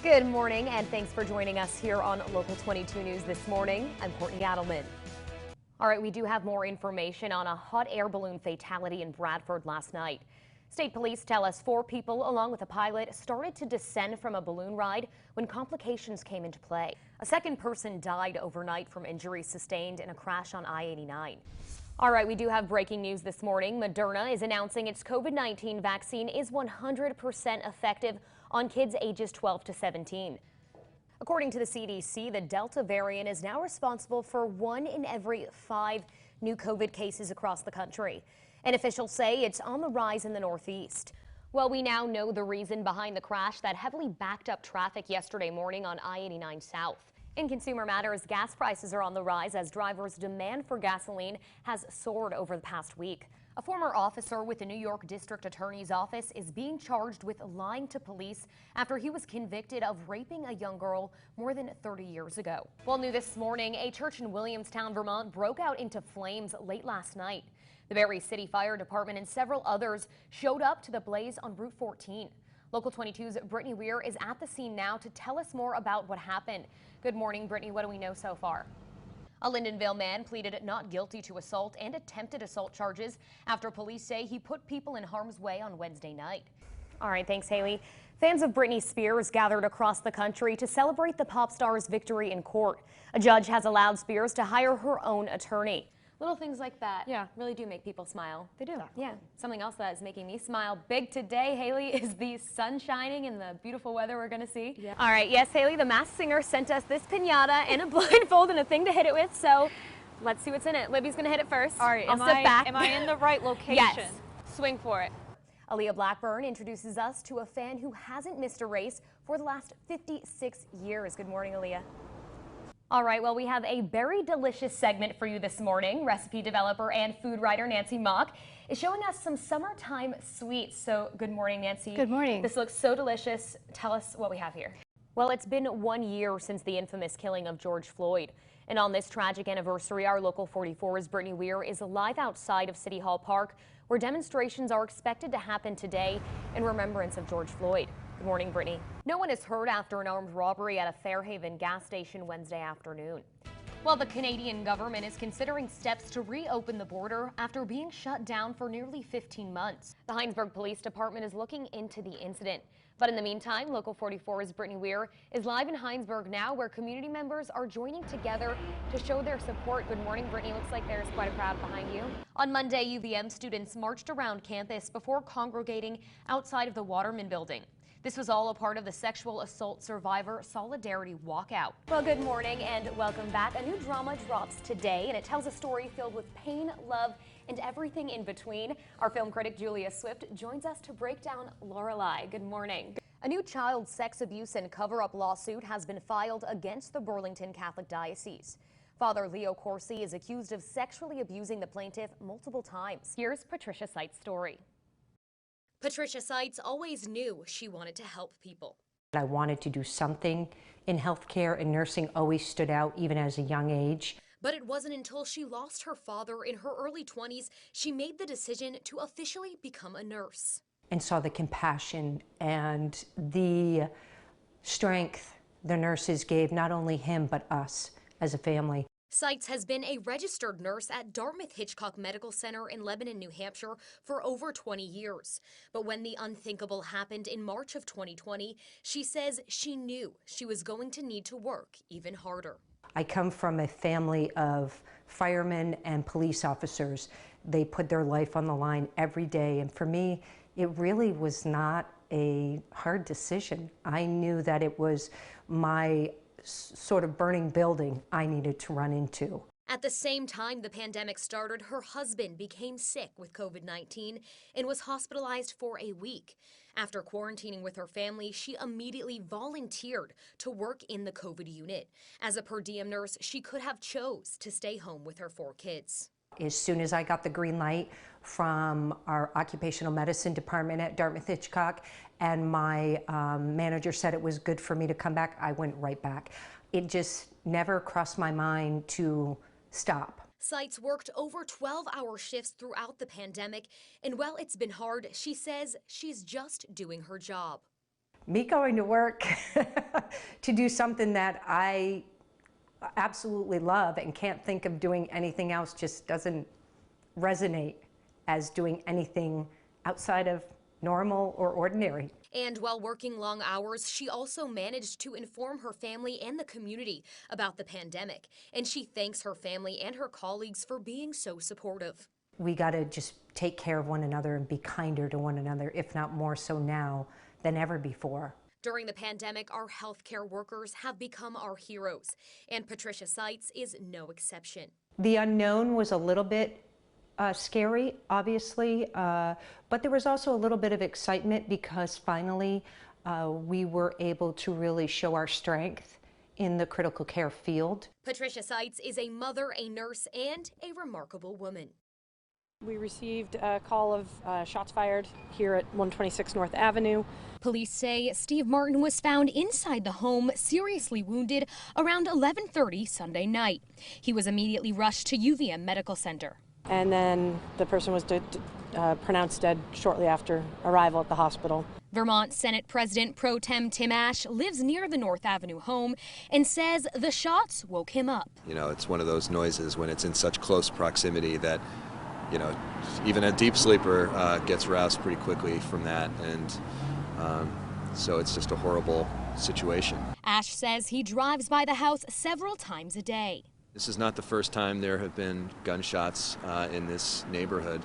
Good morning, and thanks for joining us here on Local 22 News this morning. I'm Courtney Adelman. All right, we do have more information on a hot air balloon fatality in Bradford last night. State police tell us 4 people, along with a pilot, started to descend from a balloon ride when complications came into play. A second person died overnight from injuries sustained in a crash on I-89. All right, we do have breaking news this morning. Moderna is announcing its COVID-19 vaccine is 100% effective on kids ages 12 to 17. According to the CDC, the Delta variant is now responsible for 1 in every 5 new COVID cases across the country. And officials say it's on the rise in the Northeast. Well, we now know the reason behind the crash that heavily backed up traffic yesterday morning on I-89 South. In consumer matters, gas prices are on the rise as drivers' demand for gasoline has soared over the past week. A former officer with the New York District Attorney's Office is being charged with lying to police after he was convicted of raping a young girl more than 30 years ago. Well, new this morning, a church in Williamstown, Vermont broke out into flames late last night. The Barrie City Fire Department and several others showed up to the blaze on Route 14. Local 22's Brittany Weir is at the scene now to tell us more about what happened. Good morning, Brittany. What do we know so far? A Lyndonville man pleaded not guilty to assault and attempted assault charges after police say he put people in harm's way on Wednesday night. All right, thanks, Haley. Fans of Britney Spears gathered across the country to celebrate the pop star's victory in court. A judge has allowed Spears to hire her own attorney. Little things like that, really do make people smile. They do. Exactly. Yeah. Something else that is making me smile big today, Haley, is the sun shining and the beautiful weather we're going to see. Yeah. All right. Yes, Haley, the Masked Singer sent us this piñata and a blindfold and a thing to hit it with. So let's see what's in it. Libby's going to hit it first. All right. I'll step back. Am I in the right location? Yes. Swing for it. Aaliyah Blackburn introduces us to a fan who hasn't missed a race for the last 56 years. Good morning, Aaliyah. All right, well, we have a very delicious segment for you this morning. Recipe developer and food writer Nancy Mock is showing us some summertime sweets. So good morning, Nancy. Good morning. This looks so delicious. Tell us what we have here. Well, it's been 1 year since the infamous killing of George Floyd. And on this tragic anniversary, our Local 44's Brittany Weir is live outside of City Hall Park, where demonstrations are expected to happen today in remembrance of George Floyd. Good morning, Brittany. No one is hurt after an armed robbery at a Fairhaven gas station Wednesday afternoon. Well, the Canadian government is considering steps to reopen the border after being shut down for nearly 15 months. The Hinesburg Police Department is looking into the incident. But in the meantime, Local 44's Brittany Weir is live in Hinesburg now, where community members are joining together to show their support. Good morning, Brittany. Looks like there's quite a crowd behind you. On Monday, UVM students marched around campus before congregating outside of the Waterman building. This was all a part of the Sexual Assault Survivor Solidarity Walkout. Well, good morning and welcome back. A new drama drops today, and it tells a story filled with pain, love, and everything in between. Our film critic Julia Swift joins us to break down Lorelei. Good morning. A new child sex abuse and cover-up lawsuit has been filed against the Burlington Catholic Diocese. Father Leo Corsi is accused of sexually abusing the plaintiff multiple times. Here's Patricia Seitz' story. Patricia Seitz always knew she wanted to help people. I wanted to do something in healthcare, and nursing always stood out, even as a young age. But it wasn't until she lost her father in her early 20s she made the decision to officially become a nurse. And saw the compassion and the strength the nurses gave not only him but us as a family. Seitz has been a registered nurse at Dartmouth-Hitchcock Medical Center in Lebanon, New Hampshire for over 20 years. But when the unthinkable happened in March of 2020, she says she knew she was going to need to work even harder. I come from a family of firemen and police officers. They put their life on the line every day, and for me, it really was not a hard decision. I knew that it was my sort of burning building I needed to run into. At the same time the pandemic started, her husband became sick with COVID-19 and was hospitalized for a week. After quarantining with her family, she immediately volunteered to work in the COVID unit. As a per diem nurse, she could have chose to stay home with her 4 kids. As soon as I got the green light from our occupational medicine department at Dartmouth-Hitchcock and my manager said it was good for me to come back, I went right back. It just never crossed my mind to stop. Seitz worked over 12-hour shifts throughout the pandemic, and while it's been hard, she says she's just doing her job. me going to work to do something that I absolutely love and can't think of doing anything else just doesn't resonate as doing anything outside of normal or ordinary. And while working long hours, she also managed to inform her family and the community about the pandemic. And she thanks her family and her colleagues for being so supportive. We got to just take care of one another and be kinder to one another, if not more so now than ever before. During the pandemic, our healthcare workers have become our heroes, and Patricia Seitz is no exception. The unknown was a little bit scary, obviously, but there was also a little bit of excitement because finally we were able to really show our strength in the critical care field. Patricia Seitz is a mother, a nurse, and a remarkable woman. We received a call of shots fired here at 126 North Avenue. Police say Steve Martin was found inside the home, seriously wounded, around 11:30 Sunday night. He was immediately rushed to UVM Medical Center. And then the person was pronounced dead shortly after arrival at the hospital. Vermont Senate President Pro Tem Tim Ash lives near the North Avenue home and says the shots woke him up. You know, it's one of those noises when it's in such close proximity that, you know, even a deep sleeper gets roused pretty quickly from that, and so it's just a horrible situation. Ash says he drives by the house several times a day. This is not the first time there have been gunshots in this neighborhood.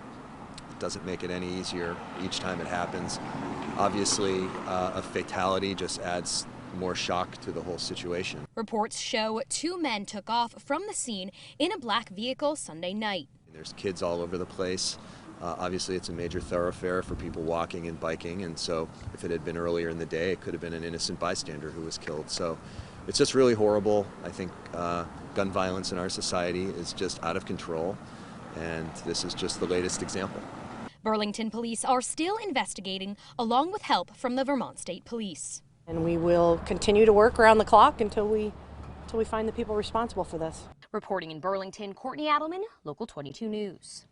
It doesn't make it any easier each time it happens. Obviously, a fatality just adds more shock to the whole situation. Reports show 2 men took off from the scene in a black vehicle Sunday night. There's kids all over the place. Obviously, it's a major thoroughfare for people walking and biking, and so if it had been earlier in the day, it could have been an innocent bystander who was killed. So it's just really horrible. I think gun violence in our society is just out of control, and this is just the latest example. Burlington police are still investigating, along with help from the Vermont State Police. And we will continue to work around the clock until we find the people responsible for this. Reporting in Burlington, Courtney Adelman, Local 22 News.